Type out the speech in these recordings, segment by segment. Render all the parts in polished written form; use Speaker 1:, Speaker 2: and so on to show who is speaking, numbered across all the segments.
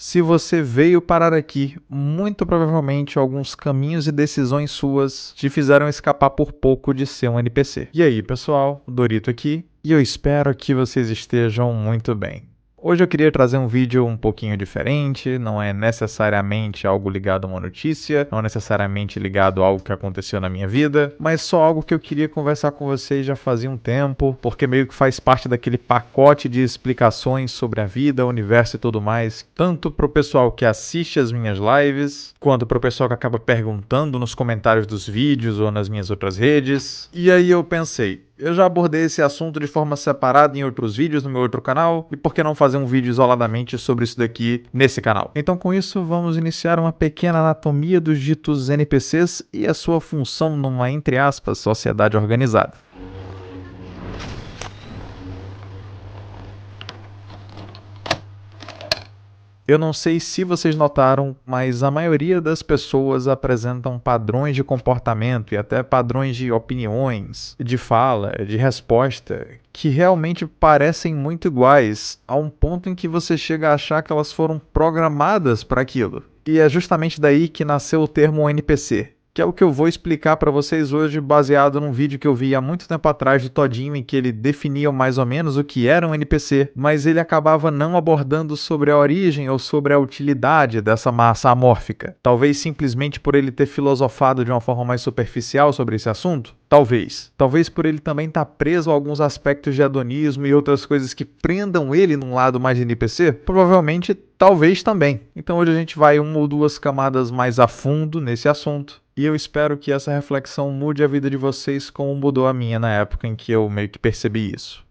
Speaker 1: Se você veio parar aqui, muito provavelmente alguns caminhos e decisões suas te fizeram escapar por pouco de ser um NPC. E aí, pessoal, Dorito aqui, e eu espero que vocês estejam muito bem. Hoje eu queria trazer um vídeo um pouquinho diferente, não é necessariamente algo ligado a uma notícia, não é necessariamente ligado a algo que aconteceu na minha vida, mas só algo que eu queria conversar com vocês já fazia um tempo, porque meio que faz parte daquele pacote de explicações sobre a vida, o universo e tudo mais, tanto pro pessoal que assiste as minhas lives, quanto pro pessoal que acaba perguntando nos comentários dos vídeos ou nas minhas outras redes. E aí eu pensei, eu já abordei esse assunto de forma separada em outros vídeos no meu outro canal, e por que não fazer um vídeo isoladamente sobre isso daqui nesse canal? Então com isso vamos iniciar uma pequena anatomia dos ditos NPCs e a sua função numa, entre aspas, sociedade organizada. Eu não sei se vocês notaram, mas a maioria das pessoas apresentam padrões de comportamento e até padrões de opiniões, de fala, de resposta, que realmente parecem muito iguais, a um ponto em que você chega a achar que elas foram programadas para aquilo. E é justamente daí que nasceu o termo NPC. Que é o que eu vou explicar para vocês hoje, baseado num vídeo que eu vi há muito tempo atrás de Todinho, em que ele definia mais ou menos o que era um NPC, mas ele acabava não abordando sobre a origem ou sobre a utilidade dessa massa amórfica. Talvez simplesmente por ele ter filosofado de uma forma mais superficial sobre esse assunto? Talvez. Talvez por ele também estar preso a alguns aspectos de hedonismo e outras coisas que prendam ele num lado mais de NPC? Provavelmente, talvez também. Então hoje a gente vai uma ou duas camadas mais a fundo nesse assunto. E eu espero que essa reflexão mude a vida de vocês como mudou a minha na época em que eu meio que percebi isso.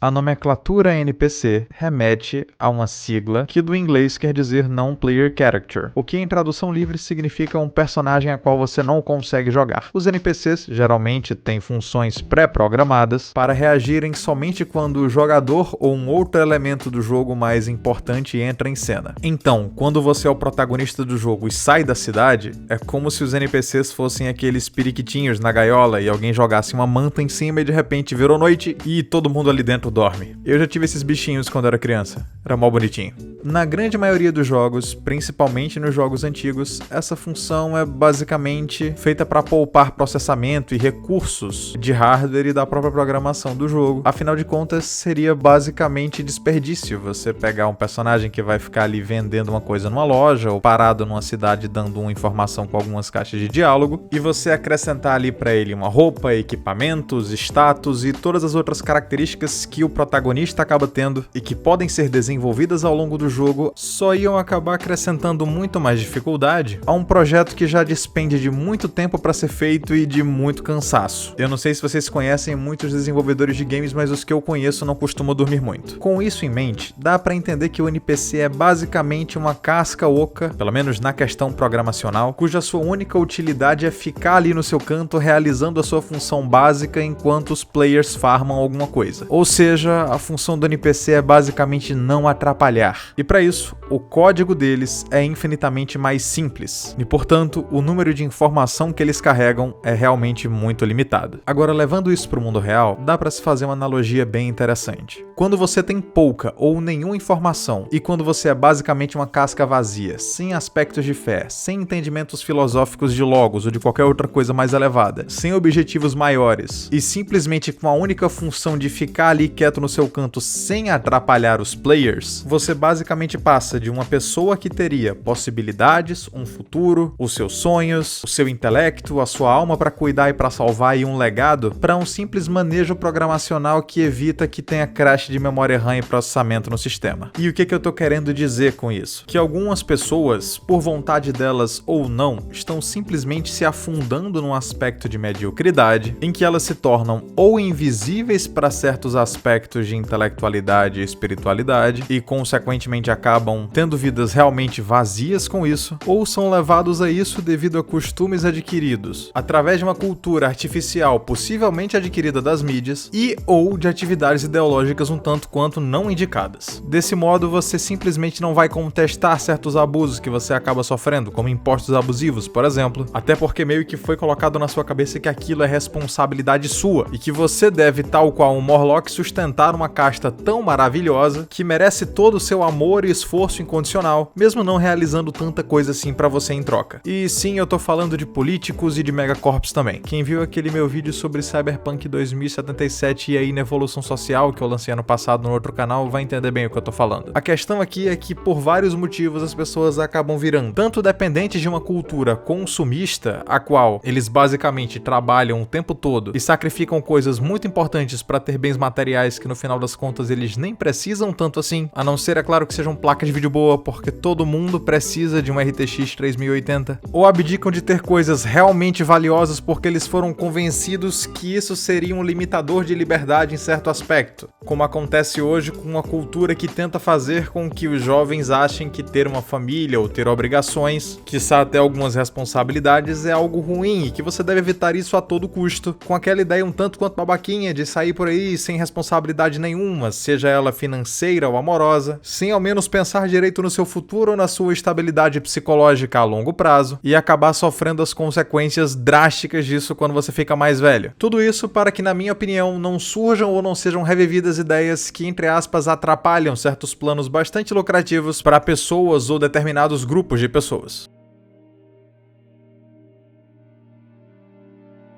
Speaker 1: A nomenclatura NPC remete a uma sigla que do inglês quer dizer Non-Player Character, o que em tradução livre significa um personagem a qual você não consegue jogar. Os NPCs geralmente têm funções pré-programadas para reagirem somente quando o jogador ou um outro elemento do jogo mais importante entra em cena. Então, quando você é o protagonista do jogo e sai da cidade, é como se os NPCs fossem aqueles periquitinhos na gaiola e alguém jogasse uma manta em cima e de repente virou noite e todo mundo ali dentro dorme. Eu já tive esses bichinhos quando era criança. Era mó bonitinho. Na grande maioria dos jogos, principalmente nos jogos antigos, essa função é basicamente feita para poupar processamento e recursos de hardware e da própria programação do jogo. Afinal de contas, seria basicamente desperdício você pegar um personagem que vai ficar ali vendendo uma coisa numa loja ou parado numa cidade dando uma informação com algumas caixas de diálogo e você acrescentar ali para ele uma roupa, equipamentos, status e todas as outras características que o protagonista acaba tendo e que podem ser desenvolvidas ao longo do jogo, só iam acabar acrescentando muito mais dificuldade a um projeto que já despende de muito tempo para ser feito e de muito cansaço. Eu não sei se vocês conhecem muitos desenvolvedores de games, mas os que eu conheço não costumam dormir muito. Com isso em mente, dá para entender que o NPC é basicamente uma casca oca, pelo menos na questão programacional, cuja sua única utilidade é ficar ali no seu canto realizando a sua função básica enquanto os players farmam alguma coisa. Ou seja, a função do NPC é basicamente não atrapalhar. E para isso, o código deles é infinitamente mais simples. E portanto, o número de informação que eles carregam é realmente muito limitado. Agora, levando isso para o mundo real, dá para se fazer uma analogia bem interessante. Quando você tem pouca ou nenhuma informação e quando você é basicamente uma casca vazia, sem aspectos de fé, sem entendimentos filosóficos de logos ou de qualquer outra coisa mais elevada, sem objetivos maiores e simplesmente com a única função de ficar ali quieto no seu canto sem atrapalhar os players, você basicamente passa de uma pessoa que teria possibilidades, um futuro, os seus sonhos, o seu intelecto, a sua alma para cuidar e para salvar e um legado, para um simples manejo programacional que evita que tenha crash de memória RAM e processamento no sistema. E o que eu tô querendo dizer com isso? Que algumas pessoas, por vontade delas ou não, estão simplesmente se afundando num aspecto de mediocridade em que elas se tornam ou invisíveis para certos aspectos de intelectualidade e espiritualidade e consequentemente acabam tendo vidas realmente vazias com isso, ou são levados a isso devido a costumes adquiridos através de uma cultura artificial possivelmente adquirida das mídias e ou de atividades ideológicas um tanto quanto não indicadas. Desse modo, você simplesmente não vai contestar certos abusos que você acaba sofrendo, como impostos abusivos, por exemplo, até porque meio que foi colocado na sua cabeça que aquilo é responsabilidade sua e que você deve, tal qual um Morlock, sustentar sustentar uma casta tão maravilhosa que merece todo o seu amor e esforço incondicional, mesmo não realizando tanta coisa assim pra você em troca. E sim, eu tô falando de políticos e de megacorps também. Quem viu aquele meu vídeo sobre Cyberpunk 2077 e aí na evolução social que eu lancei ano passado no outro canal vai entender bem o que eu tô falando. A questão aqui é que por vários motivos as pessoas acabam virando tanto dependentes de uma cultura consumista, a qual eles basicamente trabalham o tempo todo e sacrificam coisas muito importantes para ter bens materiais que no final das contas eles nem precisam tanto assim, a não ser, é claro, que sejam placas de vídeo boa, porque todo mundo precisa de um RTX 3080, ou abdicam de ter coisas realmente valiosas porque eles foram convencidos que isso seria um limitador de liberdade em certo aspecto, como acontece hoje com uma cultura que tenta fazer com que os jovens achem que ter uma família ou ter obrigações, quiçá até algumas responsabilidades, é algo ruim e que você deve evitar isso a todo custo, com aquela ideia um tanto quanto babaquinha de sair por aí sem responsabilidade nenhuma, seja ela financeira ou amorosa, sem ao menos pensar direito no seu futuro ou na sua estabilidade psicológica a longo prazo e acabar sofrendo as consequências drásticas disso quando você fica mais velho. Tudo isso para que, na minha opinião, não surjam ou não sejam revividas ideias que, entre aspas, atrapalham certos planos bastante lucrativos para pessoas ou determinados grupos de pessoas.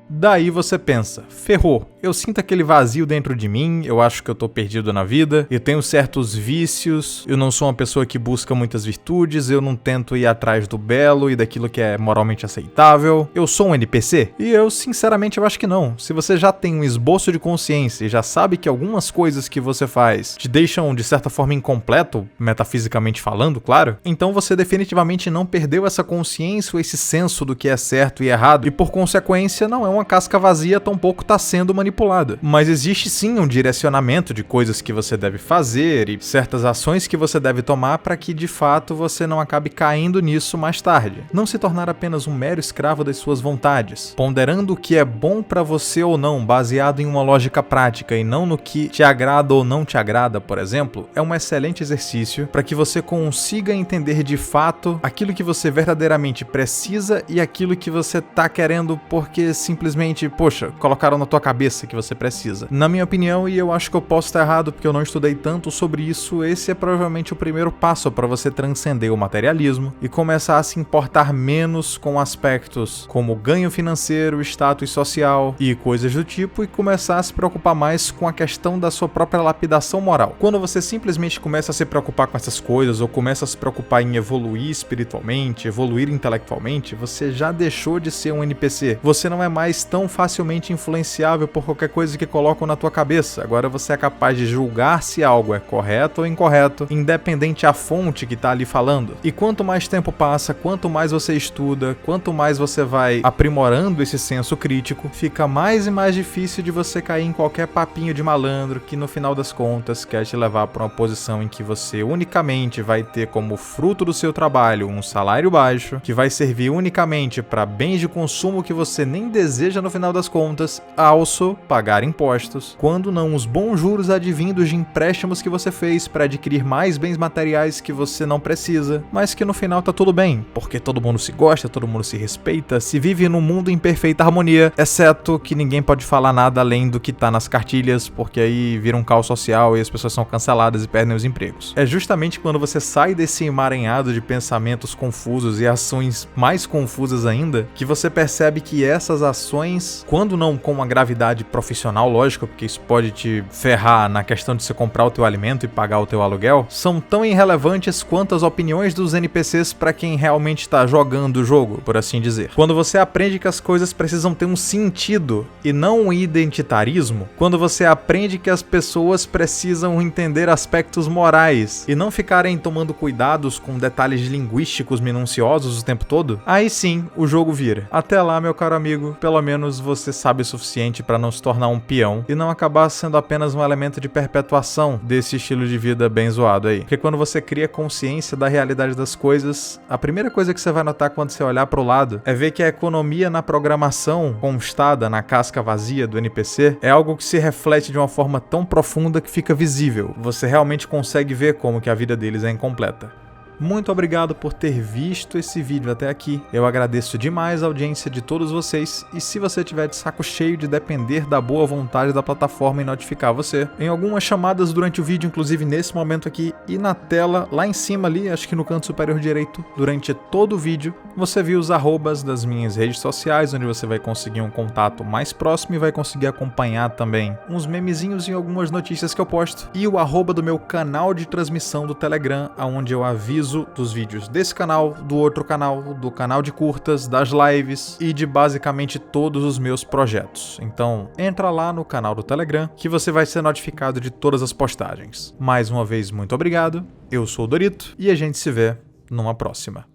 Speaker 1: Daí você pensa, ferrou, eu sinto aquele vazio dentro de mim, eu acho que eu tô perdido na vida, eu tenho certos vícios, eu não sou uma pessoa que busca muitas virtudes, eu não tento ir atrás do belo e daquilo que é moralmente aceitável, eu sou um NPC? E eu, sinceramente, eu acho que não. Se você já tem um esboço de consciência e já sabe que algumas coisas que você faz te deixam, de certa forma, incompleto, metafisicamente falando, claro, então você definitivamente não perdeu essa consciência ou esse senso do que é certo e errado, e por consequência não é uma casca vazia, tampouco está sendo manipulada. Mas existe sim um direcionamento de coisas que você deve fazer e certas ações que você deve tomar para que de fato você não acabe caindo nisso mais tarde. Não se tornar apenas um mero escravo das suas vontades, ponderando o que é bom para você ou não, baseado em uma lógica prática e não no que te agrada ou não te agrada, por exemplo, é um excelente exercício para que você consiga entender de fato aquilo que você verdadeiramente precisa e aquilo que você tá querendo porque simplesmente, poxa, colocaram na tua cabeça que você precisa. Na minha opinião, e eu acho que eu posso estar errado porque eu não estudei tanto sobre isso, esse é provavelmente o primeiro passo para você transcender o materialismo e começar a se importar menos com aspectos como ganho financeiro, status social e coisas do tipo, e começar a se preocupar mais com a questão da sua própria lapidação moral. Quando você simplesmente começa a se preocupar com essas coisas ou começa a se preocupar em evoluir espiritualmente, evoluir intelectualmente, você já deixou de ser um NPC. Você não é mais tão facilmente influenciável por qualquer coisa que colocam na tua cabeça. Agora você é capaz de julgar se algo é correto ou incorreto, independente a fonte que tá ali falando. E quanto mais tempo passa, quanto mais você estuda, quanto mais você vai aprimorando esse senso crítico, fica mais e mais difícil de você cair em qualquer papinho de malandro que no final das contas quer te levar para uma posição em que você unicamente vai ter como fruto do seu trabalho um salário baixo, que vai servir unicamente para bens de consumo que você nem deseja no final das contas, also pagar impostos, quando não os bons juros advindos de empréstimos que você fez para adquirir mais bens materiais que você não precisa, mas que no final tá tudo bem, porque todo mundo se gosta, todo mundo se respeita, se vive num mundo em perfeita harmonia, exceto que ninguém pode falar nada além do que tá nas cartilhas, porque aí vira um caos social e as pessoas são canceladas e perdem os empregos. É justamente quando você sai desse emaranhado de pensamentos confusos e ações mais confusas ainda, que você percebe que essas ações, quando não com uma gravidade profissional, lógico, porque isso pode te ferrar na questão de você comprar o teu alimento e pagar o teu aluguel, são tão irrelevantes quanto as opiniões dos NPCs para quem realmente está jogando o jogo, por assim dizer. Quando você aprende que as coisas precisam ter um sentido e não um identitarismo, quando você aprende que as pessoas precisam entender aspectos morais e não ficarem tomando cuidados com detalhes linguísticos minuciosos o tempo todo, aí sim o jogo vira. Até lá, meu caro amigo, pelo menos você sabe o suficiente para não se tornar um peão e não acabar sendo apenas um elemento de perpetuação desse estilo de vida bem zoado aí. Porque quando você cria consciência da realidade das coisas, a primeira coisa que você vai notar quando você olhar para o lado é ver que a economia na programação constada na casca vazia do NPC é algo que se reflete de uma forma tão profunda que fica visível. Você realmente consegue ver como que a vida deles é incompleta. Muito obrigado por ter visto esse vídeo até aqui. Eu agradeço demais a audiência de todos vocês e se você tiver de saco cheio de depender da boa vontade da plataforma em notificar você, em algumas chamadas durante o vídeo, inclusive nesse momento aqui e na tela, lá em cima ali, acho que no canto superior direito, durante todo o vídeo, você viu os arrobas das minhas redes sociais, onde você vai conseguir um contato mais próximo e vai conseguir acompanhar também uns memezinhos e algumas notícias que eu posto, e o arroba do meu canal de transmissão do Telegram, onde eu aviso dos vídeos desse canal, do outro canal, do canal de curtas, das lives e de basicamente todos os meus projetos. Então, entra lá no canal do Telegram que você vai ser notificado de todas as postagens. Mais uma vez, muito obrigado. Eu sou o Dorito e a gente se vê numa próxima.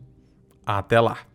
Speaker 1: Até lá!